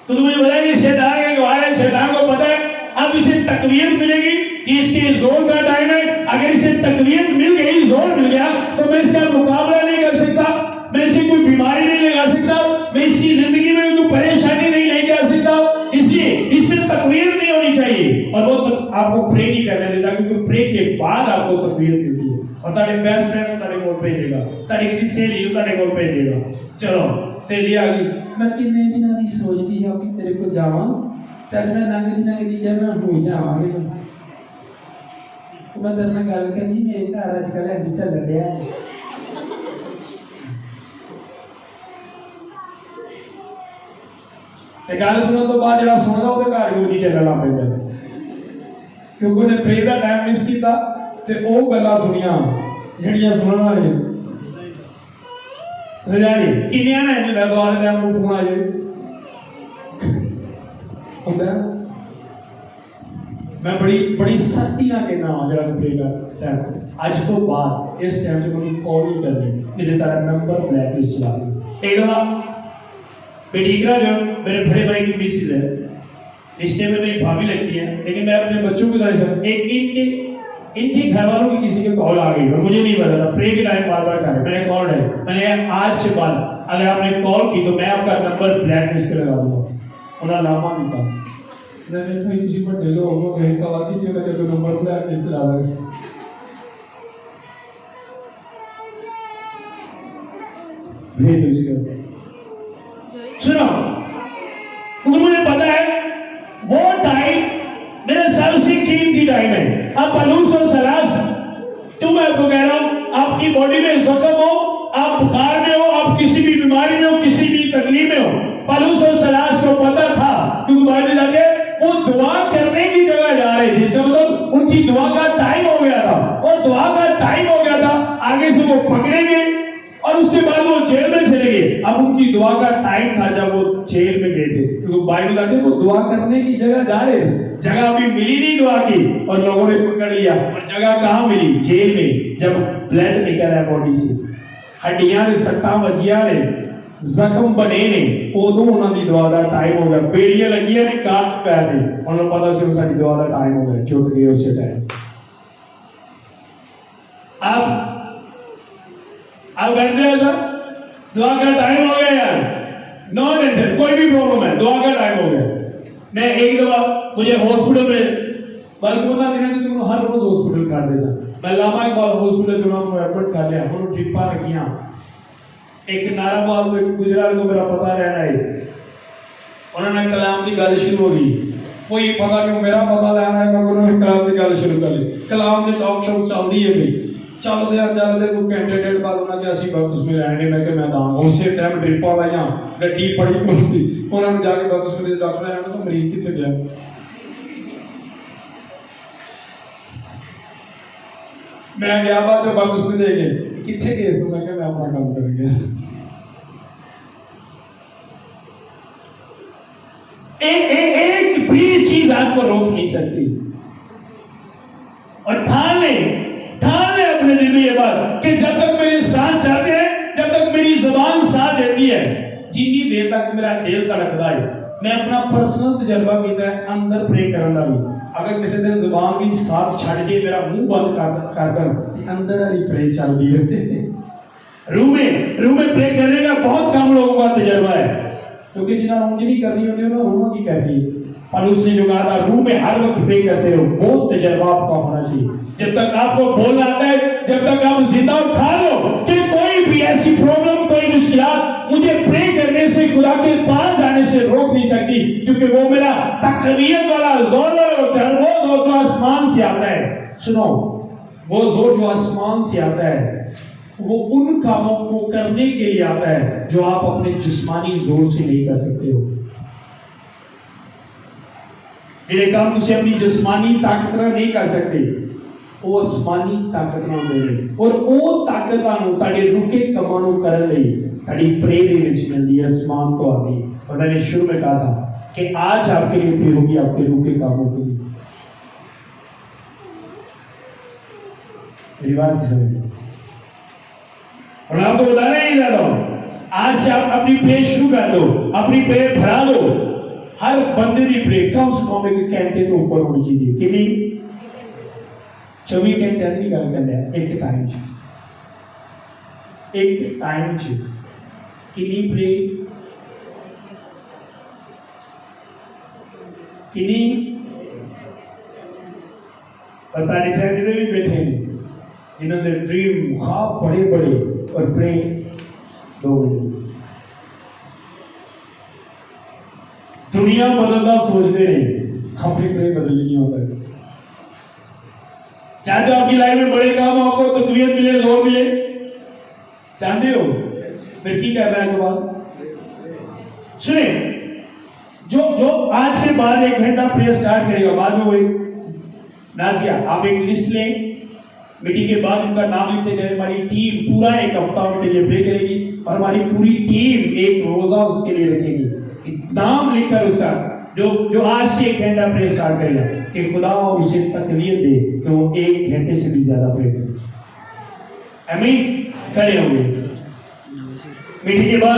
Speaker 2: तो तुम्हें पता है शैतान का गवाह है, शैतान को पता है अब इसे तकवीयत मिलेगी कि इसके जोर का टाइम है। अगर इसे तकवीयत मिल गई, जोर मिल गया, तो मैं इसका मुकाबला नहीं कर सकता, मैं इसे कोई बीमारी नहीं लगा सकता, मैं इसकी जिंदगी में कोई परेशानी नहीं लेके आ सकता। इसलिए इसमें तकवीयत नहीं होनी चाहिए। और वो तो आपको प्रे नहीं करने देता, क्योंकि प्रे के बाद आपको तकवीयत मिलती है। और तारे बेस्ट फ्रेंड तारे को भेजेगा, तारी किसी सहेली तारे को भेजेगा। चलो सहेली आ गई, मैं कितने दिन की सोचती है कि तेरे को जावा, तेरे में नंगी जब मैं हो जावांगे तो मैं तेरे में गल करनी, मेरे घर आजकल है चल रहा है। गल सुनो तो बाद जरा सुनदा वो घर रोजी चलना लग पैंदा, क्योंकि उन्हें प्रे का टाइम मिस किया ते ओ गल्लां सुनियां ਜਿਹੜੀਆਂ सुनने वाले रजारी किन्नियां ने जिहड़ा दुआरे टाइम को फोन आ जाए होंदा। मैं बड़ी सख्ती नाल कहना हां जरा प्रे का टाइम आज तो बाद इस टाइम से कोई कॉल नहीं करनी, नहीं तारा नंबर ब्लैक लिस्ट चला दे। एक दफा बेटीकरा जो मेरे बड़े भाई की मिसेज है, रिश्ते में मेरी भाभी लगती है, लेकिन मैं अपने बच्चों की तरह एक इनके घर वालों की किसी की कॉल आ गई और मुझे नहीं पता था। प्रे के टाइम बार बार कर मैंने कॉल है, मैंने आज से बाद अगर आपने कॉल की तो मैं आपका नंबर ब्लैक लिस्ट पे लगा दूंगा। उन्होंने लामा नहीं था, मैंने भाई किसी पर ढेलो हो गए कॉल की जगह जब नंबर ब्लैक लिस्ट ला लगे। भेज दो इसके सुनो, क्योंकि मुझे पता है वो टाइम मेरा सबसे कीमती टाइम है। अब पलूस और सलास, तो मैं आपको कह रहा हूं, आपकी बॉडी में जख्म हो, आप बुखार में हो, आप किसी भी बीमारी में हो, किसी भी तकलीफ में हो, पलूस और सलास को पता था, क्योंकि बाहर जाके वो दुआ करने की जगह जा रहे थे। इसका मतलब उनकी दुआ का टाइम हो गया था, और दुआ का टाइम हो गया था, आगे से वो पकड़ेंगे और उसके बाद वो जेल में चले गए। अब उनकी दुआ का टाइम था जब वो जेल में गए थे, क्योंकि बाइबल आते वो दुआ करने की जगह जा रहे थे, जगह अभी मिली नहीं दुआ की, और लोगों ने पकड़ लिया। और जगह कहाँ मिली? जेल में। जब ब्लड निकल रहा है बॉडी से, हड्डियां ने सट्टा वजिया ने, जख्म बने ने, उदों उन्होंने दुआ का टाइम हो गया। बेड़ियां लगियां ने, काट पै ने, उन्होंने पता से साडी दुआ का टाइम हो गया, जुट गए उस टाइम। अब कहते हैं सर दुआ का टाइम हो गया यार, नो टेंशन, कोई भी प्रॉब्लम है, दुआ का टाइम हो गया। मैं एक दफा मुझे हॉस्पिटल में बल्कि बता देना कि तुम हर रोज हॉस्पिटल कर देता, मैं लामा के बाद हॉस्पिटल जो नाम एडमिट कर लिया, उन्होंने ट्रिपा रखियां, एक नाराबाद को एक गुजरात को मेरा पता रहना है, उन्होंने कलाम की गल शुरू हो गई, कोई पता क्यों मेरा पता लेना है, मैं उन्होंने कलाम की गल शुरू कर ली। कलाम की टॉक शो चलती है भाई
Speaker 3: ਚੱਲਦੇ ਕੋਈ ਘੰਟੇ ਡੇਢ ਬਾਅਦ ਉਹਨਾਂ ਕਿਹਾ ਅਸੀਂ ਬਪਤਿਸਮੇ ਲੈਣਗੇ। ਮੈਂ ਕਿਹਾ ਮੈਂ ਦਾਂਗਾ। ਉਸੇ ਟਾਈਮ ਡ੍ਰਿਪਾਂ ਲਾਈਆਂ, ਗੱਡੀ ਪੜੀ ਤੁਰਦੀ, ਉਹਨਾਂ ਨੂੰ ਜਾ ਕੇ ਬਪਤਿਸਮੇ ਦੇ ਡਾਕਟਰ ਆਇਆ ਤਾਂ ਮਰੀਜ਼ ਕਿੱਥੇ ਗਿਆ। ਮੈਂ ਗਿਆ ਬਾਅਦ ਚੋਂ ਬਪਤਿਸਮੇ ਦੇ ਕੇ, ਕਿੱਥੇ ਗਏ ਤੂੰ? ਮੈਂ ਕਿਹਾ ਮੈਂ ਆਪਣਾ ਕੰਮ ਕਰਨ ਗਿਆ।
Speaker 2: एक भी चीज आपको रोक नहीं सकती। और ठान ले अपने दिल में ये बात कि जब तक मेरे सांस चलते हैं, जब तक मेरी जुबान साथ देती है, जितनी देर तक मेरा दिल धड़कता है। मैं अपना पर्सनल तजर्बा किया है अंदर प्रे करने भी। अगर किसी दिन जुबान भी साथ छड़ के मेरा मुंह बंद कर अंदर वाली प्रे चलती है। रूम में प्रे करने का बहुत कम लोगों का तजर्बा है, क्योंकि जिन्हें ऊँच नहीं करनी होती है रूम की करती है। पर उसने जो कहा था रूम में हर वक्त प्रे करते हो, वो तजर्बा आपका होना चाहिए। जब तक आपको बोलना आता है, जब तक आप जिंदा उठा लो कि कोई भी ऐसी प्रॉब्लम, कोई मुश्किलात मुझे प्रे करने से, खुदा के पास जाने से रोक नहीं सकती, क्योंकि वो मेरा तकरीर वाला जोर होता है, वो जोर जो आसमान से आता है। सुनो, वो जोर जो आसमान से आता है वो उन कामों को करने के लिए आता है जो आप अपने जिस्मानी जोर से नहीं कर सकते हो। मेरे काम से अपनी जिस्मानी ताकत नहीं कर सकते, वो आसमानी ताकत ना दे। और वो ताकत ताड़े रुके कमानो कर ले ताड़ी प्रे दे विच मिलदी है, आसमान तो आती। और मैंने शुरू में कहा था कि आज आपके लिए प्रे होगी, आपके रुके कामों के लिए। मेरी बात समझिए। और मैं आपको बताना ही चाहता हूं, आज से आप अपनी प्रे शुरू कर दो, अपनी प्रे भरा दो। हर बंदे की प्रे कम से कम एक घंटे के ऊपर होनी चाहिए कि नहीं। 24 घंटे की गल कर रहा है, एक टाइम कितनी प्रे कितनी पता नहीं चाहे जितने भी बैठे हैं जिन्होंने ड्रीम ख्वाब बड़े बड़े और प्रे 2 मिनट। दुनिया बदलना सोचते नहीं, अपनी प्रे बदलनी नहीं होता है। चाहते हो आपकी लाइफ में बड़े काम आपको तकलीफ मिले, जोर मिले, चाहते हो, फिर की कर रहा है। तो बात सुने, जो आज के बाद 1 घंटा प्रे स्टार्ट करेगा, बाद में वही नाजिया आप एक लिस्ट लें, मीटिंग के बाद उनका नाम लिखते जाए। हमारी टीम पूरा 1 हफ्ता उनके लिए प्रे करेगी और हमारी पूरी टीम एक रोजा उसके लिए रखेगी। नाम लिखकर उसका जो आज से 1 घंटा प्रे स्टार्ट करेगा कि खुदा उसे तकलीफ दे कि वो 1 घंटे से भी ज्यादा प्रे करे। आमीन। खड़े होंगे मीटिंग के बाद।